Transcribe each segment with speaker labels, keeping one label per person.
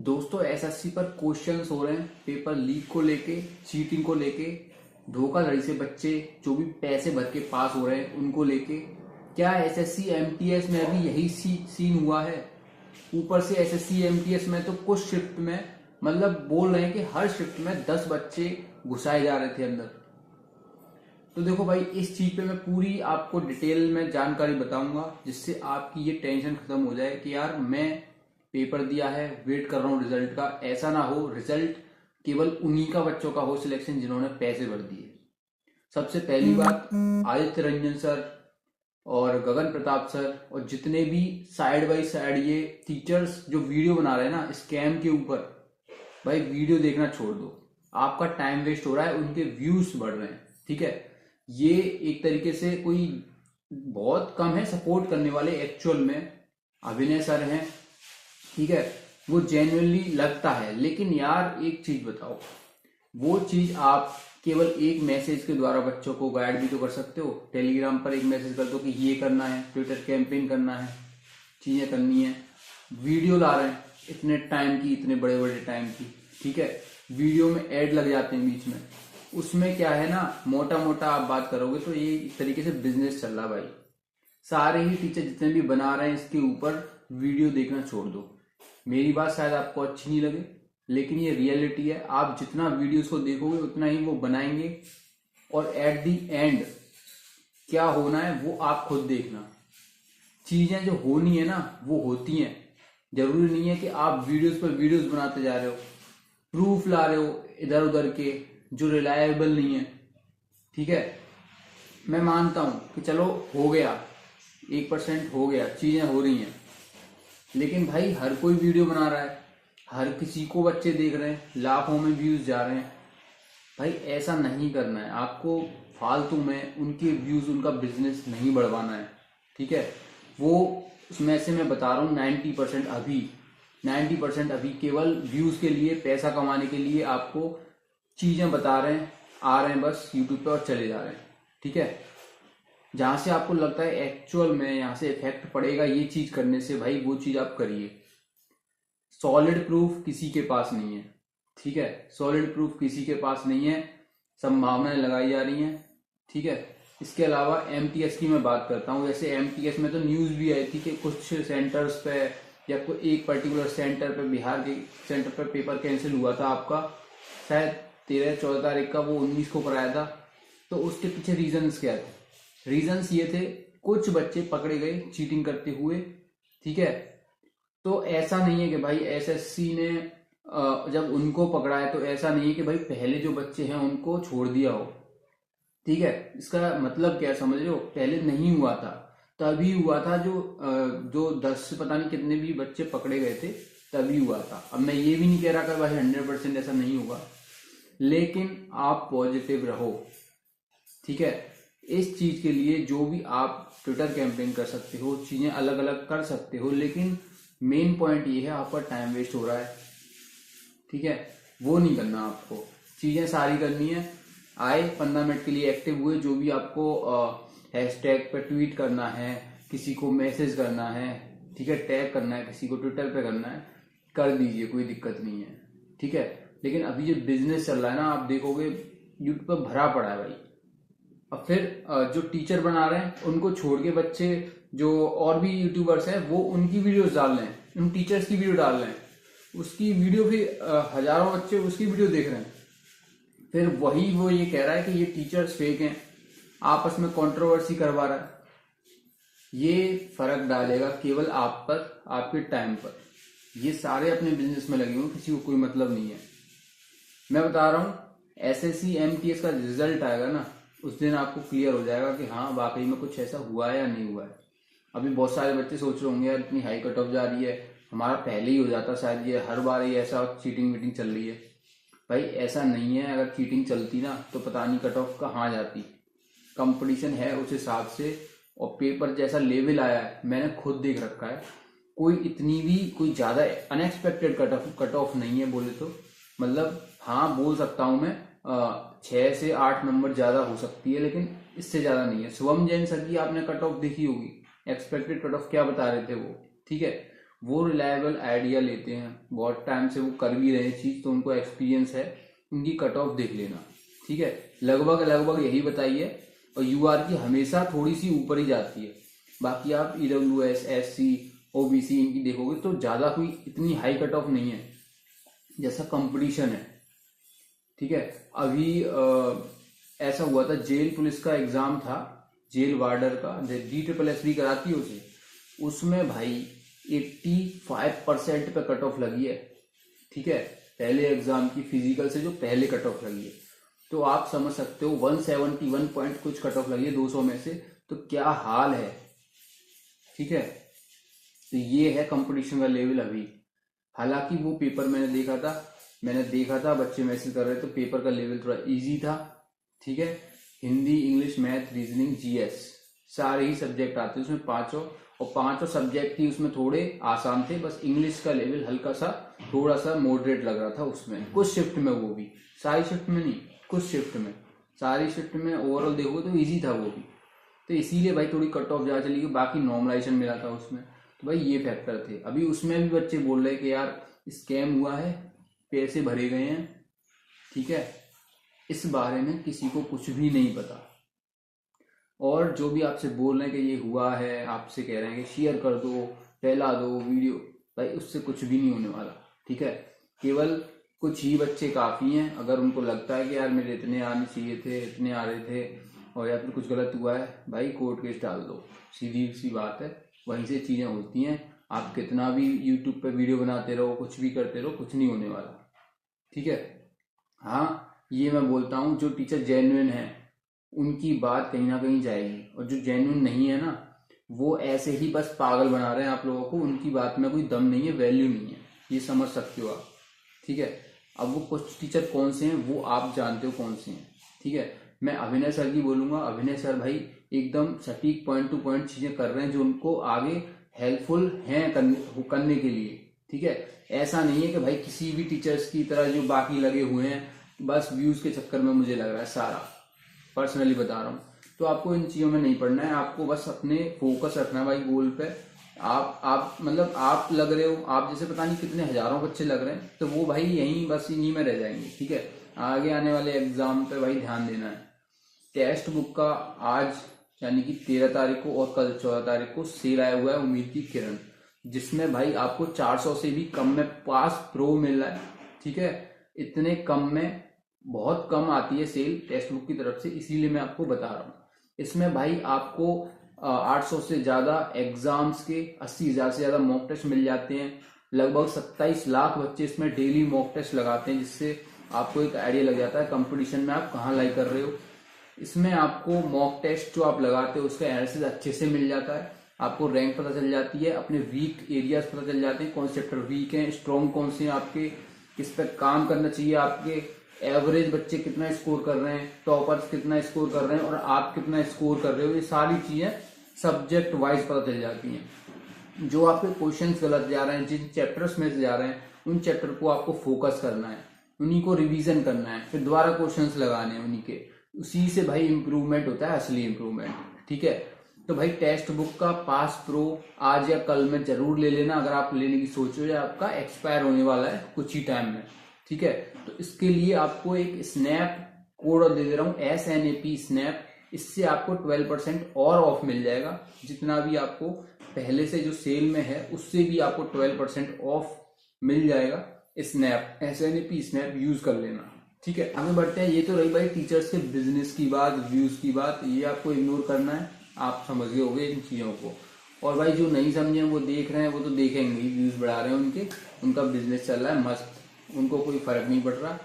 Speaker 1: दोस्तों एसएससी पर क्वेश्चंस हो रहे हैं पेपर लीक को लेके, चीटिंग को लेके, धोखाधड़ी से बच्चे जो भी पैसे भर के पास हो रहे हैं उनको लेके। क्या एसएससी एमटीएस में अभी यही सीन हुआ है? ऊपर से एसएससी एमटीएस में तो कुछ शिफ्ट में मतलब बोल रहे हैं कि हर शिफ्ट में 10 बच्चे घुसाए जा रहे थे अंदर। तो देखो भाई, इस चीज पे मैं पूरी आपको डिटेल में जानकारी बताऊंगा जिससे आपकी ये टेंशन खत्म हो जाए कि यार मैं पेपर दिया है, वेट कर रहा हूँ रिजल्ट का। ऐसा ना हो रिजल्ट केवल उन्हीं का बच्चों का हो सिलेक्शन जिन्होंने पैसे भर दिए। सबसे पहली बात, आदित्य रंजन सर और गगन प्रताप सर और जितने भी साइड बाय साइड ये टीचर्स जो वीडियो बना रहे हैं ना स्कैम के ऊपर, भाई वीडियो देखना छोड़ दो। आपका टाइम वेस्ट हो रहा है, उनके व्यूज बढ़ रहे हैं। ठीक है, ये एक तरीके से कोई बहुत कम है सपोर्ट करने वाले। एक्चुअल में अभिनय सर हैं, ठीक है, वो जेन्युइनली लगता है। लेकिन यार एक चीज बताओ, वो चीज आप केवल एक मैसेज के द्वारा बच्चों को गाइड भी तो कर सकते हो। टेलीग्राम पर एक मैसेज कर दो कि ये करना है, ट्विटर कैंपेन करना है, चीजें करनी है। वीडियो ला रहे हैं इतने टाइम की, इतने बड़े बड़े टाइम की, ठीक है, वीडियो में ऐड लग जाते हैं बीच में। उसमें क्या है ना, मोटा मोटा आप बात करोगे तो ये एक तरीके से बिजनेस चल रहा है भाई। सारे ही टीचर जितने भी बना रहे हैं इसके ऊपर वीडियो देखना छोड़ दो। मेरी बात शायद आपको अच्छी नहीं लगे, लेकिन ये रियलिटी है। आप जितना वीडियोस को देखोगे उतना ही वो बनाएंगे, और एट दी एंड क्या होना है वो आप खुद देखना। चीजें जो होनी है ना वो होती हैं। जरूरी नहीं है कि आप वीडियोस पर वीडियोस बनाते जा रहे हो, प्रूफ ला रहे हो इधर उधर के जो रिलायबल नहीं है। ठीक है, मैं मानता हूं कि चलो हो गया, 1% हो गया, चीजें हो रही हैं, लेकिन भाई हर कोई वीडियो बना रहा है, हर किसी को बच्चे देख रहे हैं, लाखों में व्यूज जा रहे हैं। भाई ऐसा नहीं करना है आपको। फालतू में उनके व्यूज, उनका बिजनेस नहीं बढ़वाना है। ठीक है, वो उसमें से मैं बता रहा हूँ 90% अभी केवल व्यूज के लिए, पैसा कमाने के लिए आपको चीजें बता रहे हैं, आ रहे हैं बस यूट्यूब पे और चले जा रहे हैं। ठीक है, जहां से आपको लगता है एक्चुअल में यहां से इफेक्ट पड़ेगा ये चीज करने से, भाई वो चीज आप करिए। सॉलिड प्रूफ किसी के पास नहीं है। ठीक है, सॉलिड प्रूफ किसी के पास नहीं है, संभावनाएं लगाई जा रही हैं। ठीक है, इसके अलावा एमटीएस की मैं बात करता हूँ। जैसे एमटीएस में तो न्यूज भी आई थी कि कुछ सेंटर्स पे या कोई एक पर्टिकुलर सेंटर पे, बिहार के सेंटर पे पेपर कैंसिल हुआ था आपका, शायद 13-14 तारीख का, वो 19 को कराया था। तो उसके पीछे रीजंस क्या थे? रीजंस ये थे, कुछ बच्चे पकड़े गए चीटिंग करते हुए। ठीक है, तो ऐसा नहीं है कि भाई एसएससी ने जब उनको पकड़ा है तो ऐसा नहीं है कि भाई पहले जो बच्चे हैं उनको छोड़ दिया हो। ठीक है, इसका मतलब क्या समझ रहे हो? पहले नहीं हुआ था, तभी हुआ था जो 10 से पता नहीं कितने भी बच्चे पकड़े गए थे, तभी हुआ था। अब मैं ये भी नहीं कह रहा कि भाई 100% ऐसा नहीं होगा, लेकिन आप पॉजिटिव रहो। ठीक है, इस चीज के लिए जो भी आप ट्विटर कैंपेन कर सकते हो, चीजें अलग अलग कर सकते हो, लेकिन मेन पॉइंट ये है आपका टाइम वेस्ट हो रहा है। ठीक है, वो नहीं करना आपको। चीजें सारी करनी है। आए 15 मिनट के लिए एक्टिव हुए, जो भी आपको हैशटैग पे ट्वीट करना है, किसी को मैसेज करना है, ठीक है, टैग करना है, किसी को ट्विटर पे करना है, कर दीजिए, कोई दिक्कत नहीं है। ठीक है, लेकिन अभी जो बिजनेस चल रहा है ना, आप देखोगे यूट्यूब पर भरा पड़ा है भाई। अब फिर जो टीचर बना रहे हैं उनको छोड़ के बच्चे जो और भी यूट्यूबर्स हैं वो उनकी वीडियोस डाल रहे हैं, उन टीचर्स की वीडियो डाल रहे हैं, उसकी वीडियो भी हजारों बच्चे उसकी वीडियो देख रहे हैं। फिर वही वो ये कह रहा है कि ये टीचर्स फेक हैं, आपस में कंट्रोवर्सी करवा रहा है। ये फर्क डालेगा केवल आप पर, आपके टाइम पर। ये सारे अपने बिजनेस में लगे हुए, किसी को कोई मतलब नहीं है। मैं बता रहा हूँ, एसएससी एमटीएस का रिजल्ट आएगा ना, उस दिन आपको क्लियर हो जाएगा कि हाँ वाकई में कुछ ऐसा हुआ है या नहीं हुआ है। अभी बहुत सारे बच्चे सोच रहे होंगे यार इतनी हाई कट ऑफ जा रही है, हमारा पहले ही हो जाता शायद, ये हर बार ये ऐसा चीटिंग मीटिंग चल रही है। भाई ऐसा नहीं है, अगर चीटिंग चलती ना तो पता नहीं कट ऑफ कहाँ जाती। कंपटीशन है उस हिसाब से, और पेपर जैसा लेवल आया है मैंने खुद देख रखा है, कोई इतनी भी कोई ज्यादा अनएक्सपेक्टेड कट ऑफ नहीं है बोले तो। मतलब हाँ बोल सकता हूं मैं 6 से 8 नंबर ज्यादा हो सकती है, लेकिन इससे ज्यादा नहीं है। शुभम जैन सर की आपने कट ऑफ देखी होगी, एक्सपेक्टेड कट ऑफ क्या बता रहे थे वो। ठीक है, वो रिलायबल आइडिया लेते हैं, बहुत टाइम से वो कर भी रहे हैं चीज़, तो उनको एक्सपीरियंस है, उनकी कट ऑफ देख लेना। ठीक है, लगभग लगभग यही बताइए। और यूआर की हमेशा थोड़ी सी ऊपर ही जाती है। बाकी आप ईडब्ल्यूएस, एससी, ओबीसी इनकी देखोगे तो ज़्यादा कोई इतनी हाई कट ऑफ नहीं है, जैसा कंपटीशन है। ठीक है, अभी ऐसा हुआ था, जेल पुलिस का एग्जाम था, जेल वार्डर का, DSSS भी कराती है उसे, उसमें भाई 85% पे कट ऑफ लगी है। ठीक है, पहले एग्जाम की फिजिकल से जो पहले कट ऑफ लगी है, तो आप समझ सकते हो 171 पॉइंट कुछ कट ऑफ लगी है 200 में से, तो क्या हाल है। ठीक है, तो ये है कंपटीशन का लेवल अभी। हालांकि वो पेपर मैंने देखा था बच्चे मैसेज कर रहे थे, तो पेपर का लेवल थोड़ा इजी था। ठीक है, Hindi, English, math, reasoning, GS सारे ही सब्जेक्ट आते हैं उसमें, पांचों सब्जेक्ट ही उसमें थोड़े आसान थे। बस इंग्लिश का लेवल हल्का सा थोड़ा सा मॉडरेट लग रहा था उसमें, कुछ शिफ्ट में, वो भी सारी शिफ्ट में नहीं, कुछ शिफ्ट में। सारी शिफ्ट में ओवरऑल देखोगे तो इजी था वो भी, तो इसीलिए भाई थोड़ी कट ऑफ ज्यादा चली गई। बाकी नॉर्मलाइजेशन मिला था उसमें, तो भाई ये फैक्टर थे। अभी उसमें भी बच्चे बोल रहे कि यार स्कैम हुआ है, पैसे भरे गए हैं। ठीक है, इस बारे में किसी को कुछ भी नहीं पता, और जो भी आपसे बोल रहे हैं कि ये हुआ है, आपसे कह रहे हैं कि शेयर कर दो, फैला दो वीडियो, भाई उससे कुछ भी नहीं होने वाला। ठीक है, केवल कुछ ही बच्चे काफ़ी हैं, अगर उनको लगता है कि यार मेरे इतने आने चाहिए थे, इतने आ रहे थे, और या फिर कुछ गलत हुआ है, भाई कोर्ट केस डाल दो, सीधी सी बात है। वहीं से चीज़ें होती हैं। आप कितना भी यूट्यूब पे वीडियो बनाते रहो, कुछ भी करते रहो, कुछ नहीं होने वाला। ठीक है, हाँ ये मैं बोलता हूँ, जो टीचर जेन्युइन है उनकी बात कहीं ना कहीं जाएगी, और जो जेन्युइन नहीं है ना, वो ऐसे ही बस पागल बना रहे हैं आप लोगों को, उनकी बात में कोई दम नहीं है, वैल्यू नहीं है, ये समझ सकते हो आप। ठीक है, अब वो कुछ टीचर कौन से हैं वो आप जानते हो कौन से हैं। ठीक है, मैं अभिनय सर की बोलूंगा, अभिनय सर भाई एकदम सटीक पॉइंट टू पॉइंट चीजें कर रहे हैं, जो उनको आगे हेल्पफुल हैं करने के लिए। ठीक है, ऐसा नहीं है कि भाई किसी भी टीचर्स की तरह जो बाकी लगे हुए हैं, बस व्यूज के चक्कर में, मुझे लग रहा है सारा, पर्सनली बता रहा हूँ। तो आपको इन चीजों में नहीं पढ़ना है, आपको बस अपने फोकस रखना है भाई गोल पे। आप मतलब आप लग रहे हो, आप जैसे पता नहीं कितने हजारों बच्चे लग रहे हैं, तो वो भाई यहीं बस इन्हीं में रह जाएंगे। ठीक है, आगे आने वाले एग्जाम पे भाई ध्यान देना है। टेक्स्ट बुक का आज यानी कि 13 तारीख को और कल 14 तारीख को सेल आया हुआ है, उम्मीद की किरण, जिसमें भाई आपको 400 से भी कम में पास प्रो मिल रहा है। ठीक है, इतने कम में बहुत कम आती है सेल टेक्स्ट बुक की तरफ से, इसीलिए मैं आपको बता रहा हूँ। इसमें भाई आपको 800 से ज्यादा एग्जाम्स के, 80,000 से ज्यादा मॉक टेस्ट मिल जाते हैं। लगभग 27 लाख बच्चे इसमें डेली मॉक टेस्ट लगाते हैं, जिससे आपको एक आइडिया लग जाता है कंपटीशन में आप कहाँ लाई कर रहे हो। इसमें आपको मॉक टेस्ट जो आप लगाते हो उसका एनालिसिस अच्छे से मिल जाता है, आपको रैंक पता चल जाती है, अपने वीक एरियाज पता चल जाते हैं, कौन से चैप्टर वीक हैं, स्ट्रॉन्ग कौन से हैं आपके, किस पर काम करना चाहिए, आपके एवरेज बच्चे कितना स्कोर कर रहे हैं, टॉपर्स कितना स्कोर कर रहे हैं, और आप कितना स्कोर कर रहे हो, ये सारी चीजें सब्जेक्ट वाइज पता चल जाती हैं। जो आपके क्वेश्चंस गलत जा रहे हैं, जिन चैप्टर्स में से जा रहे हैं, उन चैप्टर को आपको फोकस करना है, उन्हीं को रिवीजन करना है, फिर दोबारा क्वेश्चंस लगाने हैं उन्हीं के, उसी से भाई इंप्रूवमेंट होता है, असली इंप्रूवमेंट। ठीक है, तो भाई टेक्स्ट बुक का पास प्रो आज या कल में जरूर ले लेना, अगर आप लेने की सोच रहे हो, आपका एक्सपायर होने वाला है कुछ ही टाइम में। ठीक है, तो इसके लिए आपको एक स्नैप कोड दे दे रहा हूं, SNAP स्नैप, इससे आपको 12% और ऑफ मिल जाएगा। जितना भी आपको पहले से जो सेल में है उससे भी आपको 12% ऑफ मिल जाएगा। स्नैप, SNAP स्नैप यूज कर लेना। ठीक है, आगे बढ़ते हैं। ये तो रही भाई टीचर्स के बिजनेस की बात, व्यूज की बात, ये आपको इग्नोर करना है, आप समझ गए होंगे इन चीजों को। और भाई जो नहीं समझे वो देख रहे हैं, वो तो देखेंगे ही, व्यूज बढ़ा रहे हैं उनके, उनका बिजनेस चल रहा है मस्त, उनको कोई फर्क नहीं पड़ रहा,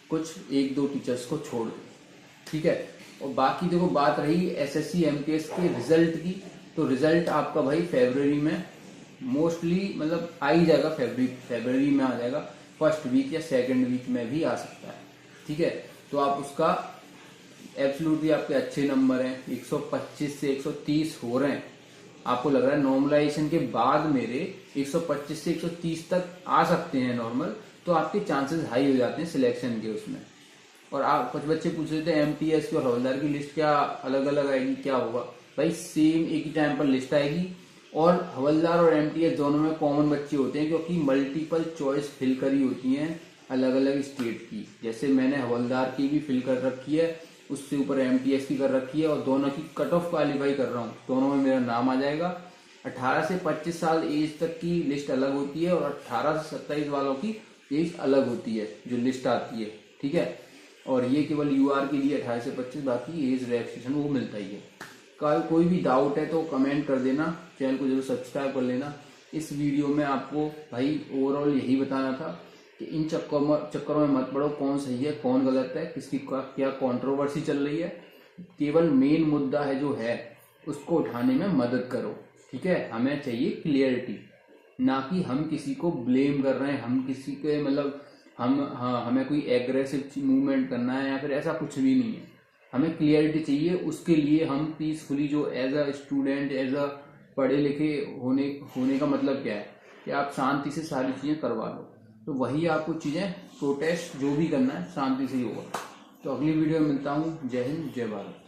Speaker 1: कुछ एक दो टीचर्स को छोड़ दो। ठीक है, और बाकी देखो बात रही SSC MTS के रिजल्ट की, तो रिजल्ट आपका भाई फरवरी में मोस्टली मतलब आ ही जाएगा, फरवरी में आ जाएगा, फर्स्ट वीक या सेकंड वीक में भी आ सकता है। ठीक है, तो आप उसका एब्सोल्युटली आपके अच्छे नंबर हैं, 125 से 130 हो रहे हैं, आपको लग रहा है नॉर्मलाइजेशन के बाद मेरे 125 से 130 तक आ सकते हैं नॉर्मल, तो आपके चांसेस हाई हो जाते हैं सिलेक्शन के उसमें। और आप कुछ बच्चे पूछ रहे थे MTS की और हवलदार की लिस्ट क्या अलग अलग आएगी, क्या होगा? भाई सेम एक ही टाइम पर लिस्ट आएगी, और हवलदार और एमटीएस दोनों में कॉमन बच्चे होते हैं, क्योंकि मल्टीपल चॉइस फिल करी होती हैं अलग अलग स्टेट की। जैसे मैंने हवलदार की भी फिल कर रखी है, उससे ऊपर एमटीएस की कर रखी है, और दोनों की कट ऑफ क्वालिफाई कर रहा हूँ, दोनों में मेरा नाम आ जाएगा। 18 से 25 साल एज तक की लिस्ट अलग होती है, और 18 से 27 वालों की एज अलग होती है जो लिस्ट आती है, ठीक है। और ये केवल यूआर के लिए 18 से 25, बाकी एज रिलैक्सेशन वो मिलता ही है। कोई भी डाउट है तो कमेंट कर देना, चैनल को जरूर सब्सक्राइब कर लेना। इस वीडियो में आपको भाई ओवरऑल यही बताना था कि इन चक्करों में मत पड़ो, कौन सही है कौन गलत है, किसकी क्या कंट्रोवर्सी चल रही है। केवल मेन मुद्दा है जो है उसको उठाने में मदद करो, ठीक है। हमें चाहिए क्लियरिटी, ना कि हम किसी को ब्लेम कर रहे हैं, हम किसी के मतलब हमें कोई एग्रेसिव मूवमेंट करना है या फिर ऐसा कुछ भी नहीं है। हमें क्लियरिटी चाहिए, उसके लिए हम पीसफुली जो as a student, as a पढ़े लिखे होने का मतलब क्या है कि आप शांति से सारी चीज़ें करवा लो। तो वही आपको चीज़ें प्रोटेस्ट जो भी करना है शांति से ही होगा। तो अगली वीडियो में मिलता हूँ। जय हिंद, जय भारत।